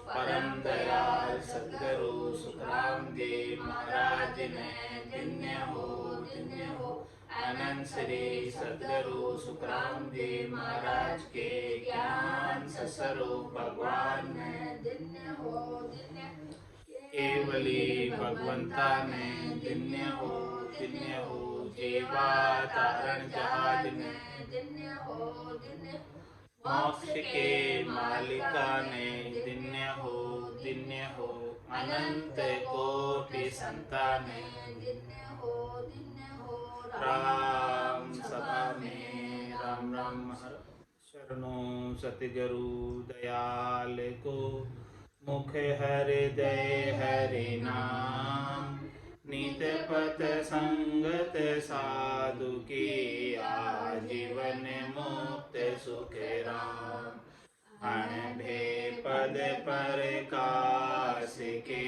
परम दयाल सदगुरु सुखराम जी महाराज ने धन्य हो। अनंत श्री सदगुरु सुखराम जी महाराज के ज्ञान स्वरूप भगवान ने धन्य हो। केवली भगवंता ने धन्य हो। जीवा तारण जहाज ने धन्य हो। मोक्ष के मालिका ने धन्य हो। अनंत कोटि संताने धन्य हो। राम सभा में राम राम हर शरणों सतगुरु दयाल को मुख हृदय हरि नाम नित पथ संगत साधु की आजीवन मुक्त सुख राम अणभे पद प्रकाश के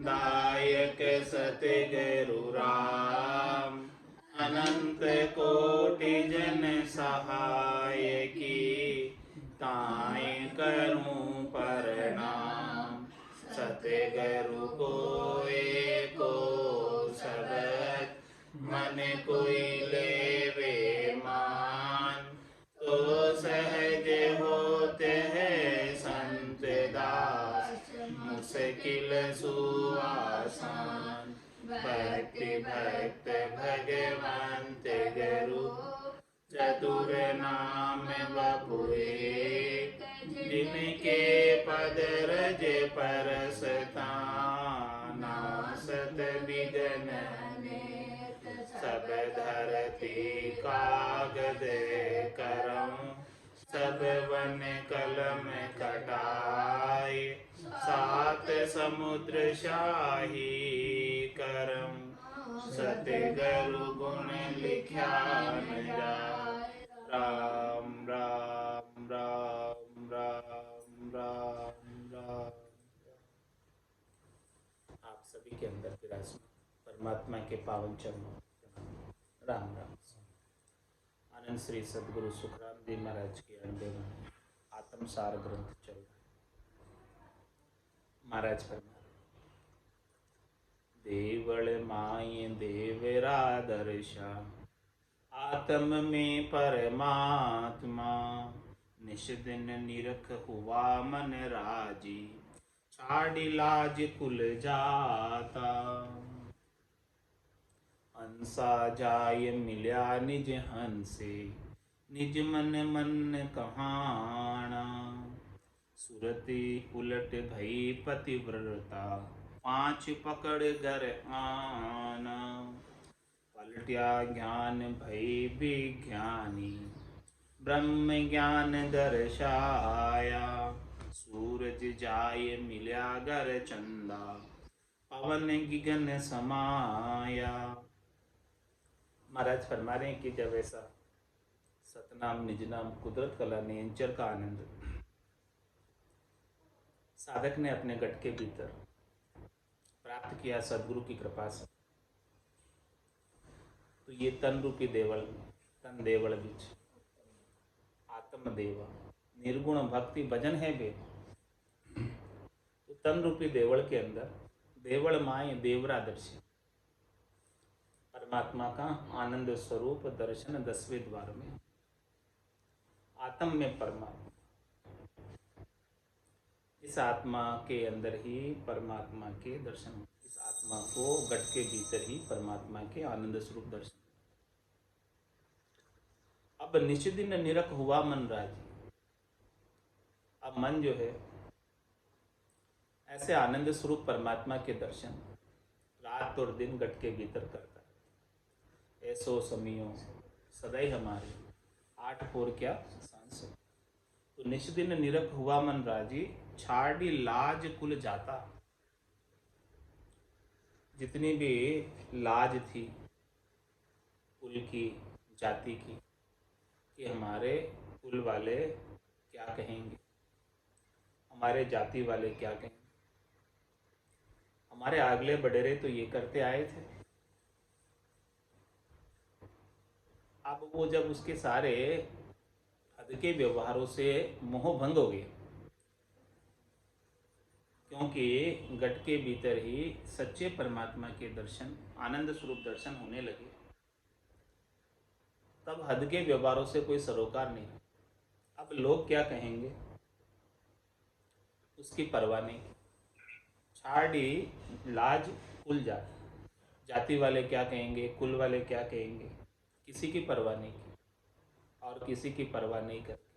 दायक सतगुरु राम अनंत कोटि जन सहाय की ताय करूं प्रणाम सतगुरु को एको शब्द मन कोई लेवे मान तो सहज होते हैं संत दास मुश्किल सुआसान भक्ति भक्त भगवंत गुरु चतुर नाम बपुए जिनके पद रज परसता नासत बिगन सब धरती कागद करम सब वन कलम कटाई सात समुद्र शाही करम सतगुरु गुण लिख्या न जाय राम राम राम राम राम राम। आप सभी के अंदर विराजमान परमात्मा के पावन चरणों राम राम। आनंद श्री सदगुरु सुखराम जी महाराज की अणबेवाणी आत्म सार ग्रंथ चल रहा है। महाराज फरमा देवल माय देवरा दर्शा आत्म में परमात्मा निष्दिन निरख हुआ मन राजी छाड़ी लाज कुल जाता हंसा जाय मिल्या निज हंसे निज मन मन कहाना सुरति उलट भई पतिव्रता पांच पकड़ घर आना पलटिया ज्ञान भई विज्ञानी ब्रह्म ज्ञान दर्शाया सूरज जाय मिल्या घर चंदा पवन गिगन समाया। महाराज फरमा रहे हैं कि जब ऐसा सतनाम निज नाम कुदरत कला नेंचर का आनंद साधक ने अपने गट के भीतर प्राप्त किया सदगुरु की कृपा से, तो ये तन रूपी देवल तन देवल बीच आत्म देवा निर्गुण भक्ति भजन है बे। तो तन रूपी देवल के अंदर देवल माए देवरा दर्शन परमात्मा का आनंद स्वरूप दर्शन 10वें द्वार में आत्म में परमात्मा इस आत्मा के अंदर ही परमात्मा के दर्शन इस आत्मा को गट के भीतर ही परमात्मा के आनंद स्वरूप दर्शन। अब निश्चिदिन निरख हुआ मन राजी। अब मन जो है ऐसे आनंद स्वरूप परमात्मा के दर्शन रात और दिन गट के भीतर करता है। ऐसो समियो सदैव हमारे 8 पोर क्या सांस। तो निश्चिदिन निरख हुआ मन राजी छाड़ी लाज कुल जाता। जितनी भी लाज थी कुल की जाति की कि हमारे कुल वाले क्या कहेंगे, हमारे जाति वाले क्या कहेंगे, हमारे आगले बडेरे तो ये करते आए थे। अब वो जब उसके सारे हद के व्यवहारों से मोह भंग हो गया, क्योंकि घट के भीतर ही सच्चे परमात्मा के दर्शन, आनंद स्वरूप दर्शन होने लगे। तब हद के व्यवहारों से कोई सरोकार नहीं। अब लोग क्या कहेंगे उसकी परवाह नहीं। छाड़ी लाज कुल जात, जाति वाले क्या कहेंगे, कुल वाले क्या कहेंगे, किसी की परवाह नहीं की और किसी की परवाह नहीं करके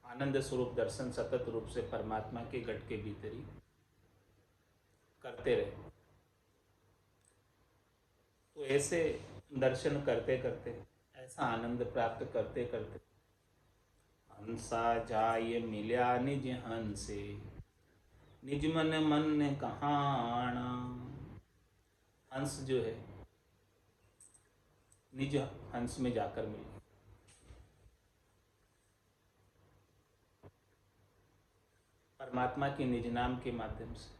आनंद स्वरूप दर्शन सतत रूप से परमात्मा के घट के भीतर ही करते रहे। तो ऐसे दर्शन करते करते, ऐसा आनंद प्राप्त करते करते, हंसा जाय मिल्या निज हंसे, निज मन मन कहाना। हंस जो है निज हंस में जाकर मिल गया। परमात्मा के निज नाम के माध्यम से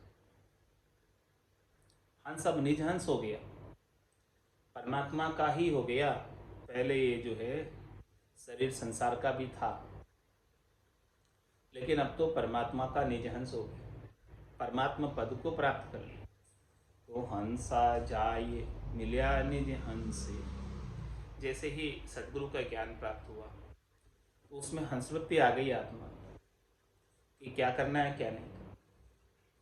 हंस अब निज हंस हो गया, परमात्मा का ही हो गया। पहले ये जो है शरीर संसार का भी था, लेकिन अब तो परमात्मा का निज हंस हो गया, परमात्मा पद को प्राप्त कर लिया। तो हंसा जाय मिल्या निज हंसे, जैसे ही सदगुरु का ज्ञान प्राप्त हुआ तो उसमें हंसवृत्ति आ गई आत्मा कि क्या करना है क्या नहीं,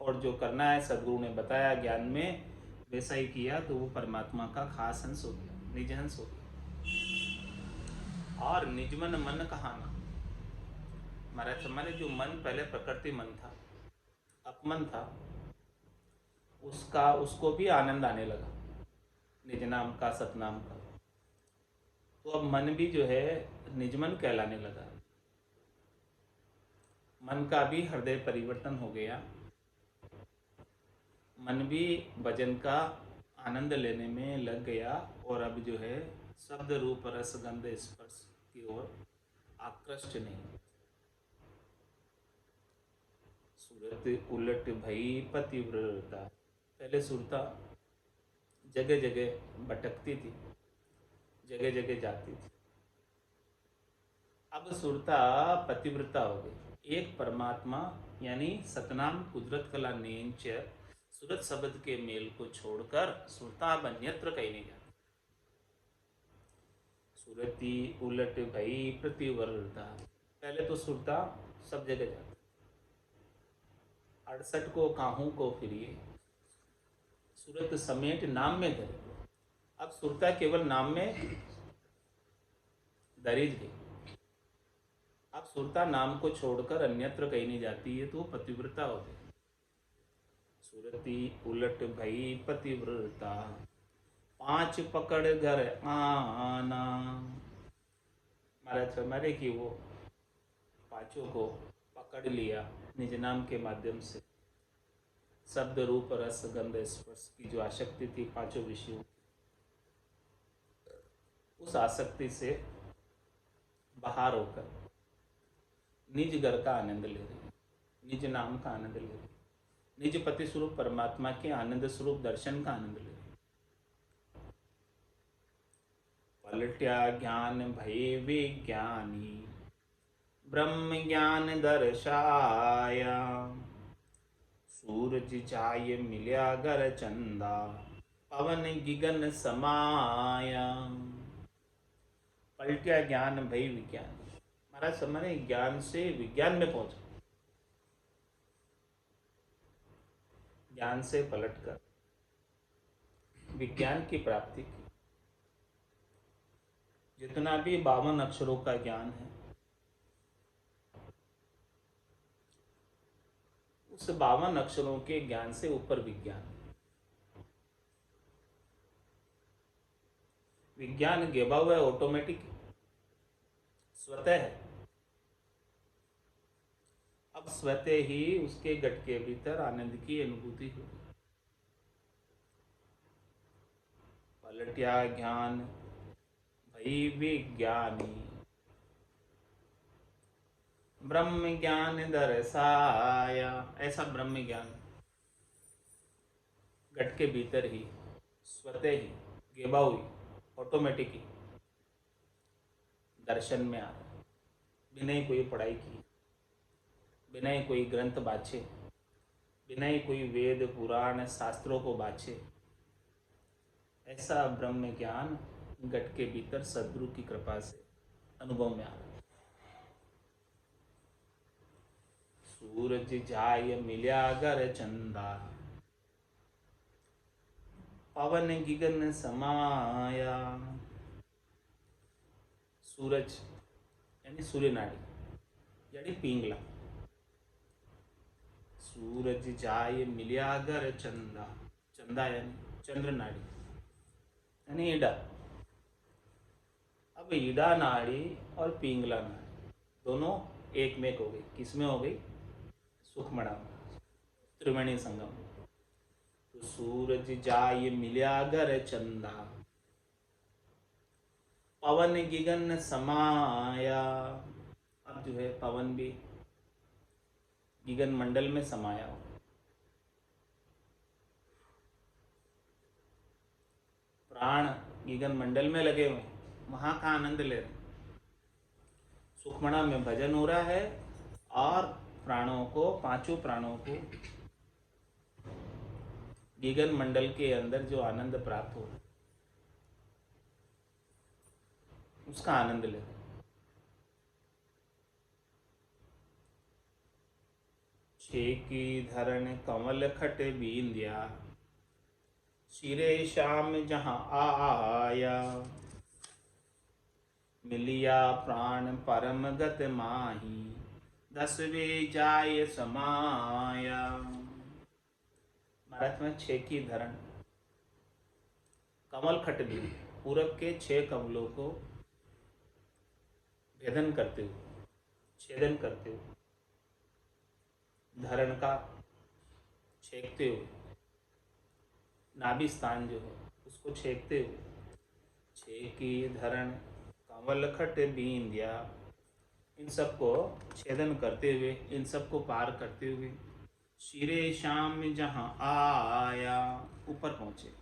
और जो करना है सदगुरु ने बताया ज्ञान में वैसा ही किया, तो वो परमात्मा का खास हंस हो गया, निज हंस हो गया। और निजमन मन कहाना, महाराज हमारे जो मन पहले प्रकृति मन था, अपमन था, उसको भी आनंद आने लगा निज नाम का, सतनाम का। तो अब मन भी जो है निजमन कहलाने लगा, मन का भी हृदय परिवर्तन हो गया, मन भी भजन का आनंद लेने में लग गया, और अब जो है शब्द रूप रस गंध स्पर्श की ओर आकृष्ट नहीं। सूरत उलट भई पतिव्रता, पहले सुरता जगह जगह भटकती थी, जगह जगह जाती थी, अब सुरता पतिव्रता हो गई। एक परमात्मा यानी सतनाम कुदरत कला नेंच सूरत शब्द के मेल को छोड़कर सुरता अब अन्यत्र कहीं नहीं जाती। सूरती उलट भई प्रतिवर्ता, पहले तो सुरता सब जगह जाती, 68 को काहू को फिरिए, सूरत समेट नाम में धरे। अब सुरता केवल नाम में दरिज गई, अब सुरता नाम को छोड़कर अन्यत्र कहीं नहीं जाती है, तो पतिव्रता हो गई। सुरती उलट भई पतिव्रता, पांच पकड़ घर आना। महाराज हमारे की वो पांचों को पकड़ लिया निज नाम के माध्यम से, शब्द रूप रस गंध स्पर्श की जो आसक्ति थी पांचों विषयों, उस आसक्ति से बाहर होकर निज घर का आनंद ले रही, निज नाम का आनंद ले रही, निज पति स्वरूप परमात्मा के आनंद स्वरूप दर्शन का आनंद ले रही। पलट्या ज्ञान भय विज्ञानी, ब्रह्म ज्ञान दर्शाया, सूरज चाय मिल्या घर चंदा, पवन गिगन समाया। पलट्या ज्ञान भय विज्ञान, महाराज समझे ज्ञान से विज्ञान में पहुंचा, ज्ञान से पलटकर विज्ञान की प्राप्ति की। जितना भी 52 अक्षरों का ज्ञान है, उस 52 अक्षरों के ज्ञान से ऊपर विज्ञान। विज्ञान गेबा हुआ है, ऑटोमेटिक स्वतः है। अब स्वतः ही उसके घट के भीतर आनंद की अनुभूति होगी। पलट्या ज्ञान भई विज्ञानी, ब्रह्म ज्ञान दर्शाया, ऐसा ब्रह्म ज्ञान घट के भीतर ही स्वतः ही गेबा हुई ऑटोमेटिक ही दर्शन में आ रहा है। बिना ही कोई पढ़ाई की, बिना ही कोई ग्रंथ बाछे, बिना ही कोई वेद पुराण शास्त्रों को बाछे, ऐसा ब्रह्म ज्ञान घट के भीतर सदगुरु की कृपा से अनुभव में आ रहा है। सूरज जाय मिल्या गर चंदा, पवन गिगन समाया। सूरज यानी सूर्य नाड़ी यानी पिंगला। सूरज जाय मिल्या गर चंदा, चंदा यानी चंद्र नाड़ी यानी ईडा। अब ईडा नाड़ी और पिंगला नाड़ी दोनों एक में हो गई। किसमें हो गई? सुखमणा में, त्रिवेणी संगम। तो सूरज जाय मिल्या गर चंदा, पवन गिगन समाया। अब जो है पवन भी गिगन मंडल में समाया हो। प्राण गिगन मंडल में लगे हुए, वहां का आनंद ले रहे। सुखमणा में भजन हो रहा है और प्राणों को, पांचों प्राणों को गिगन मंडल के अंदर जो आनंद प्राप्त हो रहा है उसका आनंद ले रहे। छेकी धरण कमल खट बींदिया, सिरे श्याम जहां आया। मिलिया प्राण परम गत माही, दसवे जाय समाया। महाराज में छेकी धरण कमल खट भी, पूरब के 6 कमलों को भेदन करते हुए, छेदन करते हुए, धरण का छेकते हुए, नाभि स्थान जो है उसको छेकते हुए, छेकी धरण कमल खट बींदिया, इन सबको छेदन करते हुए, इन सबको पार करते हुए, शिरे शाम जहां आया, ऊपर पहुंचे।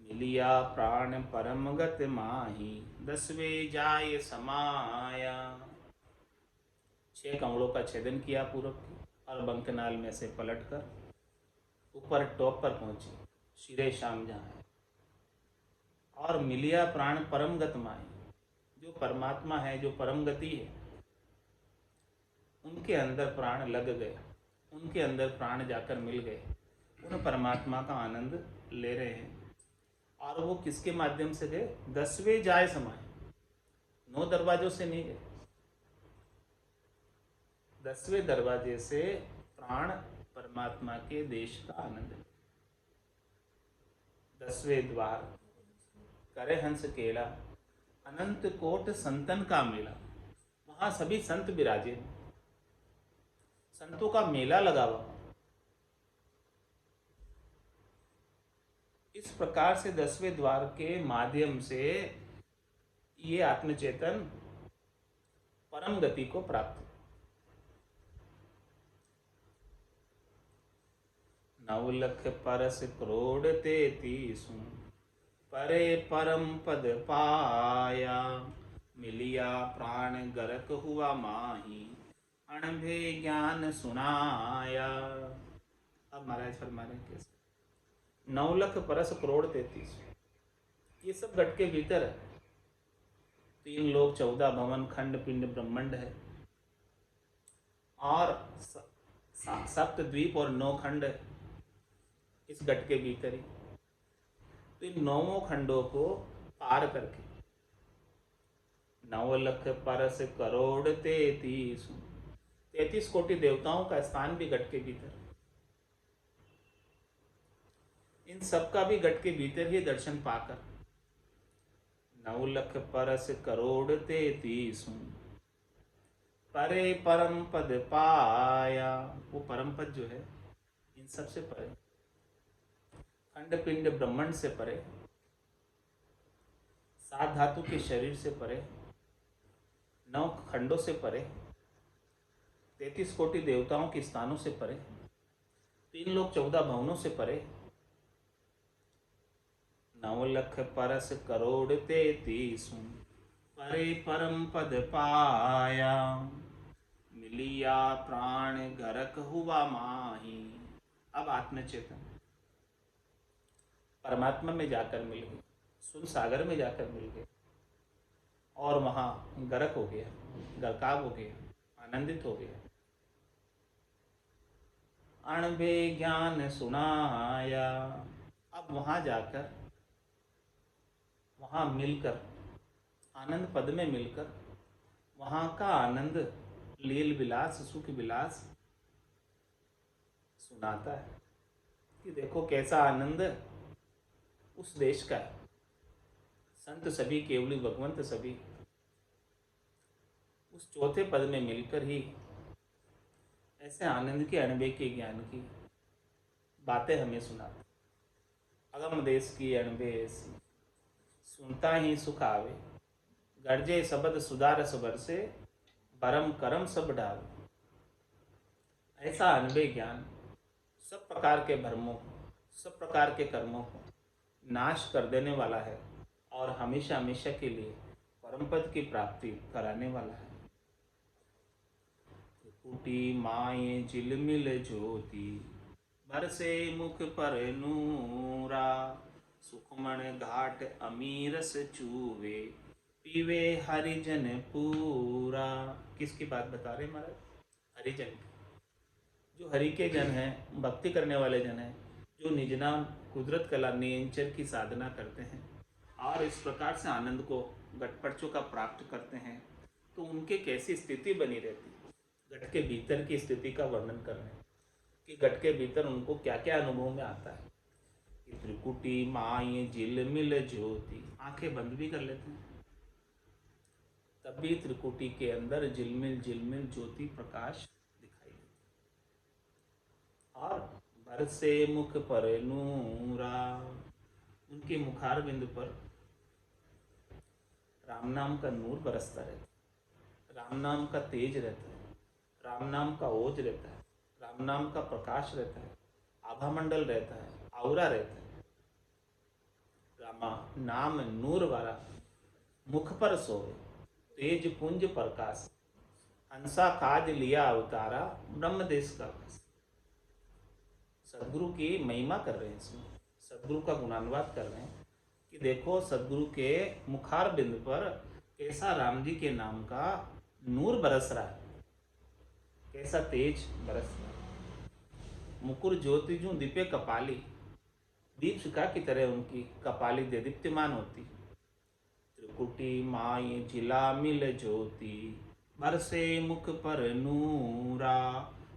मिलिया प्राण परम गत माही, दसवे जाय समाया। 6 कमलों का छेदन किया पूरब की और बंकनाल में से पलटकर ऊपर टॉप पर पहुंची, शिरे शाम जहाँ है। और मिलिया प्राण परम गत माही, जो परमात्मा है, जो परम गति है, उनके अंदर प्राण लग गए, उनके अंदर प्राण जाकर मिल गए, उन परमात्मा का आनंद ले रहे हैं। और वो किसके माध्यम से गए? 10वें जाय समाए, 9 दरवाजों से नहीं गए, 10वें दरवाजे से प्राण परमात्मा के देश का आनंद। 10वें द्वार करे हंस केला, अनंत कोट संतन का मेला। वहां सभी संत विराजे, संतों का मेला लगा हुआ। इस प्रकार से 10वें द्वार के माध्यम से ये आत्मचेतन परम गति को प्राप्त। नव लख परस करोड़ तेतीसु, परे परम पद पाया। मिलिया प्राण गरक हुआ माही, अणभे ज्ञान सुनाया। अब महाराज फरमा रहे कैसे? 9 लख परस करोड़ 33, ये सब घट के भीतर है। 3 लोक 14 भवन खंड पिंड ब्रह्मांड है, और 7 द्वीप और 9 खंड है इस घट के भीतर ही। तो इन 9 खंडों को पार करके 9 लख परस करोड़ 33, 33 कोटि देवताओं का स्थान भी घट के भीतर। इन सब का भी घट के भीतर ही दर्शन पाकर 9 लख परस करोड़ 33, परे परम पद पाया। वो परम पद जो है इन सब से परे, खंड पिंड ब्रह्मांड से परे, 7 धातु के शरीर से परे, 9 खंडों से परे, 33 कोटि देवताओं के स्थानों से परे, 3 लोक 14 भवनों से परे, नव लख परस करोड़ तेतीसु परे परम पद पाया। मिलिया प्राण गरक हुआ माही। अब आत्मचेतन परमात्मा में जाकर मिल गए, सुन सागर में जाकर मिल गए और वहाँ गरक हो गया, गरकाव हो गया, आनंदित हो गया। अणबे ज्ञान सुनाया। अब वहाँ जाकर, वहाँ मिलकर, आनंद पद में मिलकर वहाँ का आनंद, लील विलास, सुख विलास सुनाता है कि देखो कैसा आनंद उस देश का है। संत सभी, केवली भगवंत सभी उस चौथे पद में मिलकर ही ऐसे आनंद के, अणबे के ज्ञान की बातें हमें सुनाते। अगम देश की अणबे ऐसी, सुनता ही सुख आवे। गर्जे शब्द सुधारस बरसे, परम करम सब डावे। ऐसा अनबे ज्ञान सब प्रकार के भ्रमों को, सब प्रकार के कर्मों को नाश कर देने वाला है और हमेशा हमेशा के लिए परम पद की प्राप्ति कराने वाला है। त्रिपुटी माए झिलमिल ज्योति, बरसे मुख पर नूरा। सुखमण घाट अमीरस चूवे, पीवे हरिजन पूरा। किसकी बात बता रहे महाराज? हरिजन की। जो हरि के जन हैं, भक्ति करने वाले जन हैं, जो निज नाम कुदरत कला नियंचर की साधना करते हैं और इस प्रकार से आनंद को, गटपर्चों का प्राप्त करते हैं, तो उनके कैसी स्थिति बनी रहती है। गट के भीतर की स्थिति का वर्णन कर रहे हैं कि गट के भीतर उनको क्या क्या अनुभव में आता है। कि त्रिकुटी माए झिलमिल ज्योति, आंखें बंद भी कर लेते हैं तब भी त्रिकुटी के अंदर झिलमिल झिलमिल ज्योति प्रकाश दिखाई देती। और बरसे मुख पर नूरा, उनके मुखार बिंदु पर राम नाम का नूर बरसता रहता है, राम नाम का तेज रहता है, राम नाम का ओज रहता है, राम नाम का प्रकाश रहता है, आभा मंडल रहता है, आउरा रहता है। रामा नाम नूर वाला मुख पर सोए, तेज पुंज प्रकाश। हंसा काज लिया अवतारा, ब्रह्म देश का बस। सदगुरु की महिमा कर रहे हैं, इसमें सदगुरु का गुणानुवाद कर रहे हैं कि देखो सदगुरु के मुखार बिंद पर कैसा राम जी के नाम का नूर बरस रहा है, कैसा तेज बरस रहा है। मुकुर ज्योति जू दीपे कपाली, दीप शिखा की तरह उनकी कपाली दीप्तिमान होती। त्रिकुटी माई जिला मिल ज्योति, बरसे मुख पर नूरा।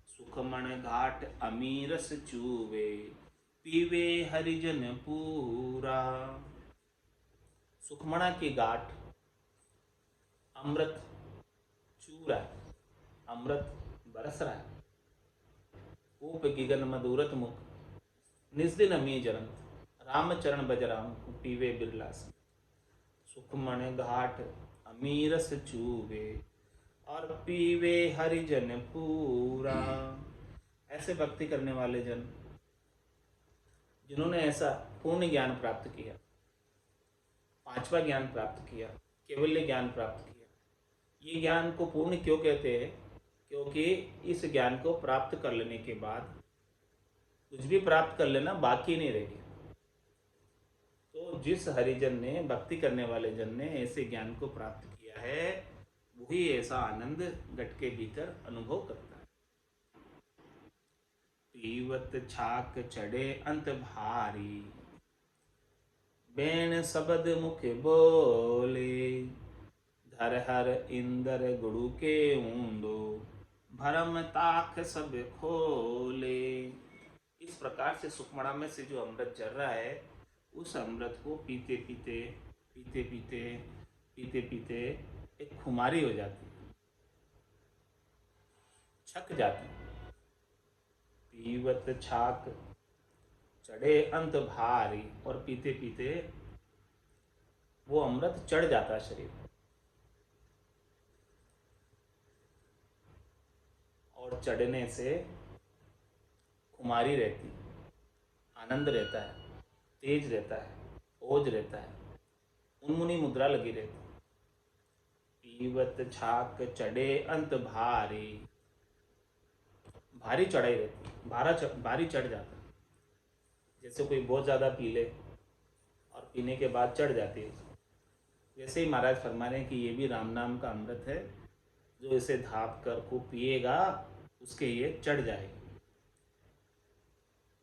सुखमण घाट अमीरस चूवे, पीवे हरिजन पूरा। सुखमणा की घाट अमृत चू रहा है, अमृत बरस रहा है। ऊप गिगन मधुरत मुख, निस्दिन अमी जरंत। रामचरण बजराम पीवे बिरलास। सुखमण घाट अमीरस चूवे, और पीवे हरिजन पूरा। ऐसे भक्ति करने वाले जन जिन्होंने ऐसा पूर्ण ज्ञान प्राप्त किया, पांचवा ज्ञान प्राप्त किया, केवल्य ज्ञान प्राप्त किया। ये ज्ञान को पूर्ण क्यों कहते हैं? क्योंकि इस ज्ञान को प्राप्त कर लेने के बाद कुछ भी प्राप्त कर लेना बाकी नहीं रह गया। तो जिस हरिजन ने, भक्ति करने वाले जन ने ऐसे ज्ञान को प्राप्त किया है, वही ऐसा आनंद गट के भीतर अनुभव करता है। पीवत छाक चढ़े अंत भारी, बेन शब्द मुख बोले। धर हर इंदर गुरु के ऊंडो, भरम ताख सब खोले। इस प्रकार से सुखमणा में से जो अमृत झर रहा है, उस अमृत को पीते पीते पीते पीते पीते पीते एक खुमारी हो जाती है, छक जाती है। पीवत छाक चढ़े अंत भारी, और पीते पीते वो अमृत चढ़ जाता है शरीर में, और चढ़ने से खुमारी रहती, आनंद रहता है, तेज रहता है, ओज रहता है, उन्मुनी मुद्रा लगी रहती है। पीवत छाक चढ़े अंत भारी, भारी चढ़ाई रहती है, भारी चढ़ जाता है। जैसे कोई बहुत ज़्यादा पी ले और पीने के बाद चढ़ जाती है, वैसे ही महाराज फरमा रहे हैं कि ये भी राम नाम का अमृत है, जो इसे धाप कर को पिएगा उसके ये चढ़ जाएगा,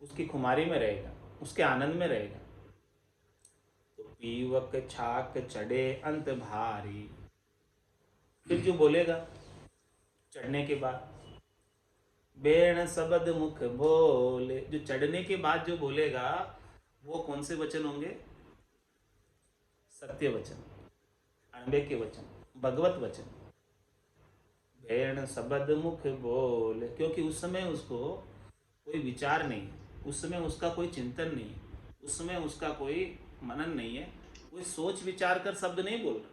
उसकी खुमारी में रहेगा, उसके आनंद में रहेगा। तो पीवक छाक चढ़े अंत भारी, फिर जो बोलेगा चढ़ने के बाद, बेण शब्द मुख बोले, जो चढ़ने के बाद जो बोलेगा वो कौन से वचन होंगे? सत्य वचन, अणबे के वचन, भगवत वचन। बेण शब्द मुख बोले, क्योंकि उस समय उसको कोई विचार नहीं है, उस समय उसका कोई चिंतन नहीं है, उस समय उसका कोई मनन नहीं है, कोई सोच विचार कर शब्द नहीं बोल रहा।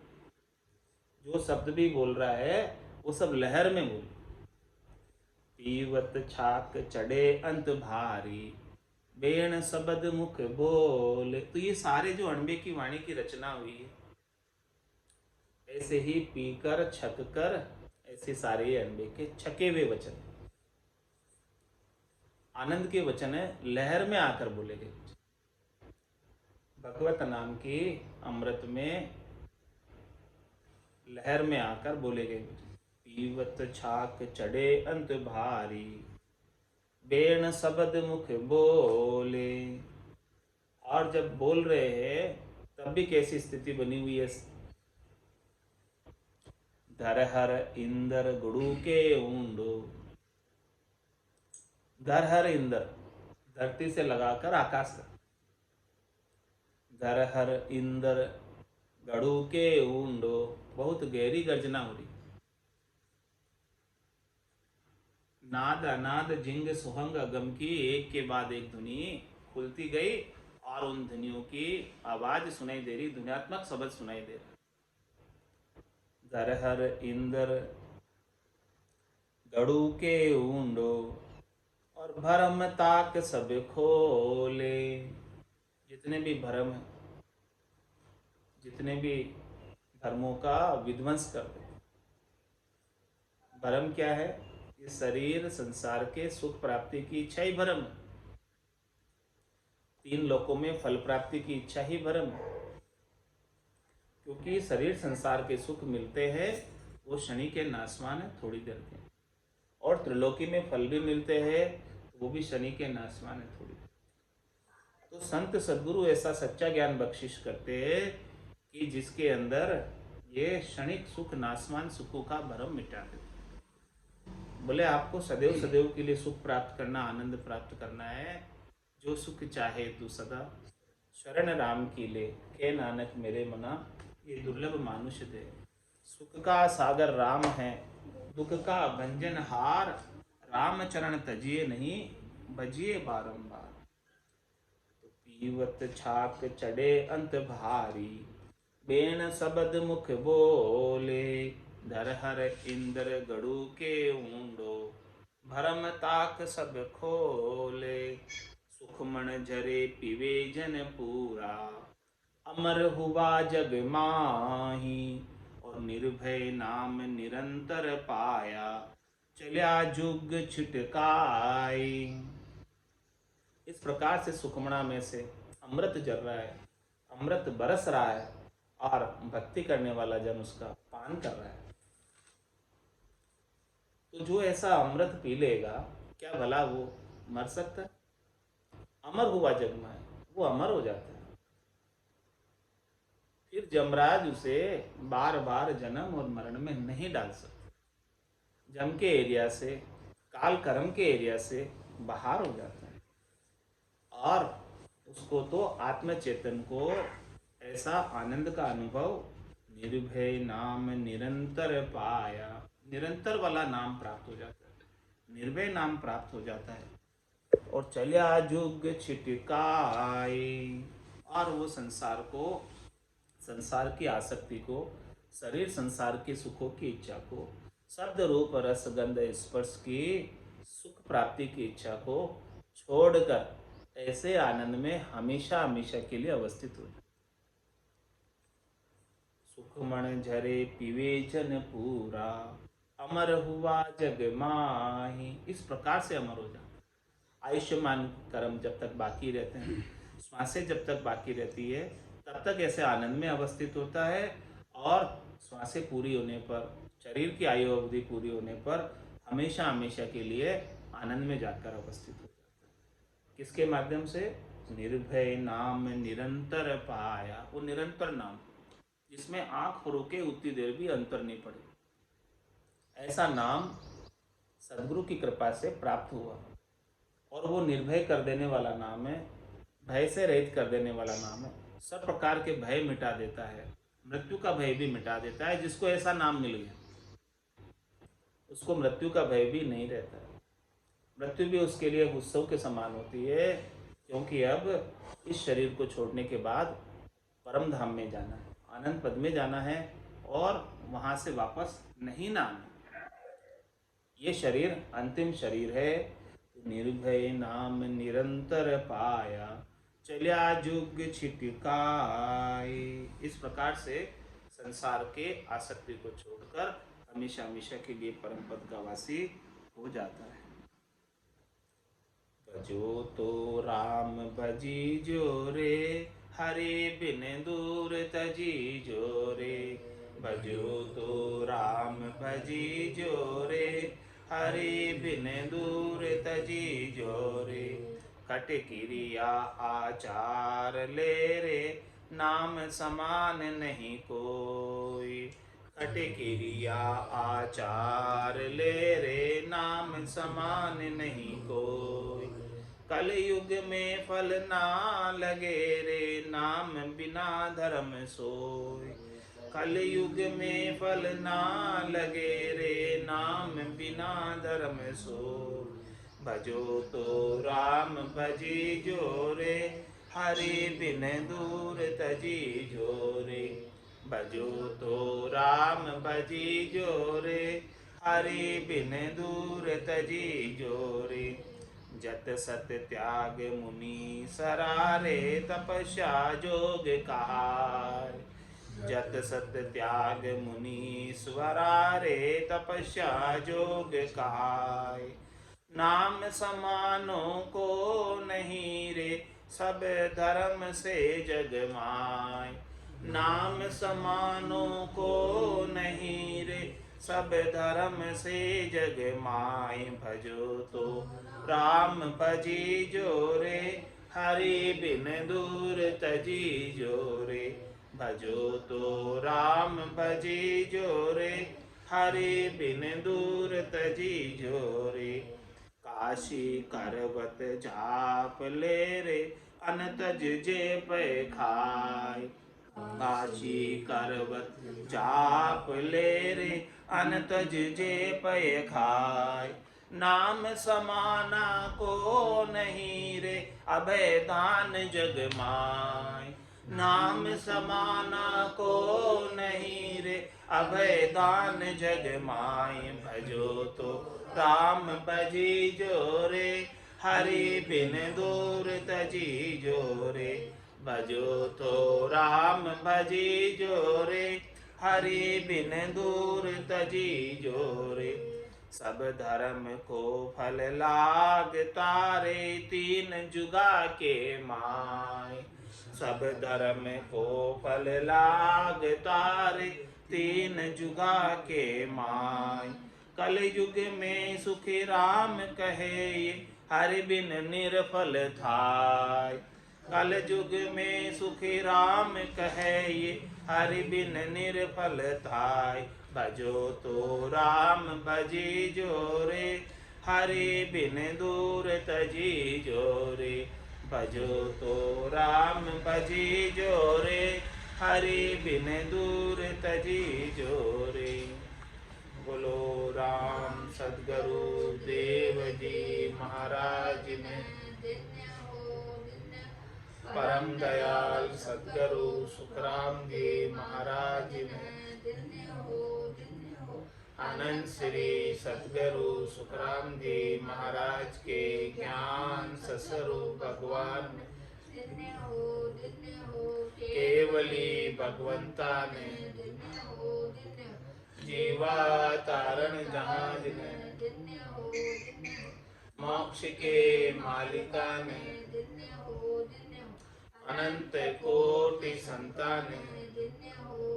जो शब्द भी बोल रहा है वो सब लहर में बोल। पीवत छाक चढ़े अंत भारी, बेण शब्द मुख बोले। तो ये सारे जो अणबे की वाणी की रचना हुई है, ऐसे ही पीकर छक कर, ऐसे सारे अणबे के छके हुए वचन, आनंद के वचन है, लहर में आकर बोले गए। भगवत नाम की अमृत में लहर में आकर बोले गए। पीवत छाक चढ़े अंत भारी, बेण शब्द मुख बोले। और जब बोल रहे हैं तब भी कैसी स्थिति बनी हुई है? धरहर इंदर गुरु के ऊंडो, धरहर इंदर, धरती से लगाकर आकाश तक, धरहर इंदर गड़ू के ऊंडो, बहुत गहरी गर्जना हो रही। नाद अनाद जिंग सुहंग अगम की एक के बाद एक धुनी खुलती गई और उन ध्वनियों की आवाज सुनाई दे रही, ध्वनियात्मक शब्द सुनाई दे रहा। धरहर इंदर गड़ू के ऊंडो, और भरम ताक सब खोले। जितने भी भरम है, जितने भी धर्मों का विध्वंस कर दे। भरम क्या है? ये शरीर संसार के सुख प्राप्ति की इच्छा ही भरम है। तीन लोकों में फल प्राप्ति की इच्छा ही भरम है। क्योंकि शरीर संसार के सुख मिलते हैं वो शनि के नाशवान है, थोड़ी देर के, और त्रिलोकी में फल भी मिलते हैं वो भी शनि के नाशवान है, थोड़ी देर। तो संत सद्गुरु ऐसा सच्चा ज्ञान बख्शिश करते हैं कि जिसके अंदर ये क्षणिक सुख, नाशवान सुखों का भरम मिटा देते। बोले आपको सदैव सदैव के लिए सुख प्राप्त करना, आनंद प्राप्त करना है, जो सुख चाहे तू सदा शरण राम की ले, के नानक मेरे मना ये दुर्लभ मानुष दे। सुख का सागर राम है, दुख का भंजन हार, राम चरण तजिए नहीं, भजिए बारंबार। तो पीवत छाक चढ़े अंत भारी, बेण शब्द मुख बोले। धरहर इंद्र गड़ू के ऊंडो, भरम ताक सब खोले। सुखमण झरे पीवे जन पूरा, अमर हुआ जग माही। और निर्भय नाम निरंतर पाया, चल्या जुग छिटकाई। इस प्रकार से सुखमणा में से अमृत जल रहा है, अमृत बरस रहा है, और भक्ति करने वाला जन उसका पान कर रहा है। तो जो ऐसा अमृत पी लेगा, क्या भला वो मर सकता है? अमर हुआ जग में, वो अमर हो जाता है। फिर जमराज उसे बार बार जन्म और मरण में नहीं डाल सकते। जम के एरिया से, काल कर्म के एरिया से बाहर हो जाता है, और उसको तो आत्म चेतन को ऐसा आनंद का अनुभव निर्भय नाम निरंतर पाया, निरंतर वाला नाम प्राप्त हो जाता है, निर्भय नाम प्राप्त हो जाता है। और चल्या जुग छिटकाई, और वो संसार को, संसार की आसक्ति को, शरीर संसार के सुखों की इच्छा को, शब्द रूप रस गंध स्पर्श की सुख प्राप्ति की इच्छा को छोड़कर ऐसे आनंद में हमेशा हमेशा के लिए अवस्थित हो जाए। सुखमण झरे पीवे जन पूरा, अमर हुआ जग माही। इस प्रकार से अमर हो जाता। आयुष्मान कर्म जब तक बाकी रहते हैं, श्वासें जब तक बाकी रहती है तब तक ऐसे आनंद में अवस्थित होता है, और श्वासें पूरी होने पर, शरीर की आयु अवधि पूरी होने पर हमेशा हमेशा के लिए आनंद में जाकर अवस्थित हो जाता है। किसके माध्यम से? निर्भय नाम निरंतर पाया। वो निरंतर नाम जिसमें आंख रोके उतनी देर भी अंतर नहीं पड़े, ऐसा नाम सदगुरु की कृपा से प्राप्त हुआ। और वो निर्भय कर देने वाला नाम है, भय से रहित कर देने वाला नाम है, सब प्रकार के भय मिटा देता है, मृत्यु का भय भी मिटा देता है। जिसको ऐसा नाम मिल गया उसको मृत्यु का भय भी नहीं रहता है। मृत्यु भी उसके लिए उत्सव के समान होती है, क्योंकि अब इस शरीर को छोड़ने के बाद परम धाम में जाना है, आनंद पद में जाना है, और वहाँ से वापस नहीं ना आना। ये शरीर अंतिम शरीर है। निर्भय नाम निरंतर पाया, चलिया जुग छिटकाए। इस प्रकार से संसार के आसक्ति को छोड़कर हमेशा हमेशा के लिए परम पद का वासी हो जाता है। भजो तो राम भजी जो रे, हरे बिन दूर तजी जो रे। भजो तो राम भजी जो रे, हरे बिन दूर तजी जो रे। कट क्रिया आचार ले रे, नाम समान नहीं कोई। कट क्रिया आचार ले रे, नाम समान नहीं कोई। कल युग में फल ना लगे रे, नाम बिना धर्म सोई। कल युग में फल ना लगे रे, नाम बिना धर्म सोई। भजो तो राम भजी जो रे, हरि बिन दूर तजी जो रे। भजो तो राम भजी जो रे, हरि बिन दूर तजी जो रे। जत सत त्याग मुनि सरारे, तपस्या जोग कहाय। जत सत त्याग मुनि स्वरारे, तपस्या जोग कहाय। नाम समानो को नहीं रे, सब धर्म से जग माय। नाम समानो को नहीं रे, सब धर्म से जग माय। भजो तो राम भजी जो रे, हरि बिन दूर तजी जो रे। भजो तो राम भजी जो रे, हरि बिन दूर तजी जो रे। काशी करवत जाप ले रे, अनतज जे पे खाय। काशी करवत जाप ले रे, अनतज जे पे खाय। नाम समाना को नहीं रे, अभय दान जग माय। नाम समाना को नहीं रे, अभय दान जग माय। भजो तो राम भजी जो रे, हरि बिन दूर तजी जो रे। भजो तो राम भजी जो रे, हरि बिन दूर तजी जो रे। सब धर्म को फल लाग तारे, तीन जुगा के माय। सब धर्म को फल लाग तारे, तीन जुगा के माय। कल युग में सुखी राम कहे ये, हरि बिन निर्फल थाय। कल युग में सुखी राम कहे ये, हरि बिन निर्फल थाय। भजो तो राम भजी जो रे, हरि बिन दूर तजी जो रे। भजो तो राम भजी जो रे, हरि बिन दूर तजी जो रे। बोलो राम सद्गुरु देव जी महाराज ने, परम दयाल सद्गुरु सुखराम जी महाराज ने, आनंद श्री सद्गुरु सुखराम जी महाराज के ज्ञान ससुरु भगवान धन्य हो केवली भगवंता ने धन्य हो जीवा तारण जहाज ने धन्य हो मोक्ष के मालिका ने धन्य हो अनंत कोटि संताने धन्य हो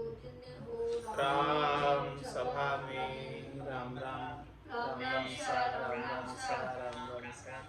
राम सभा में राम राम राम राम सा राम राम सा राम राम सा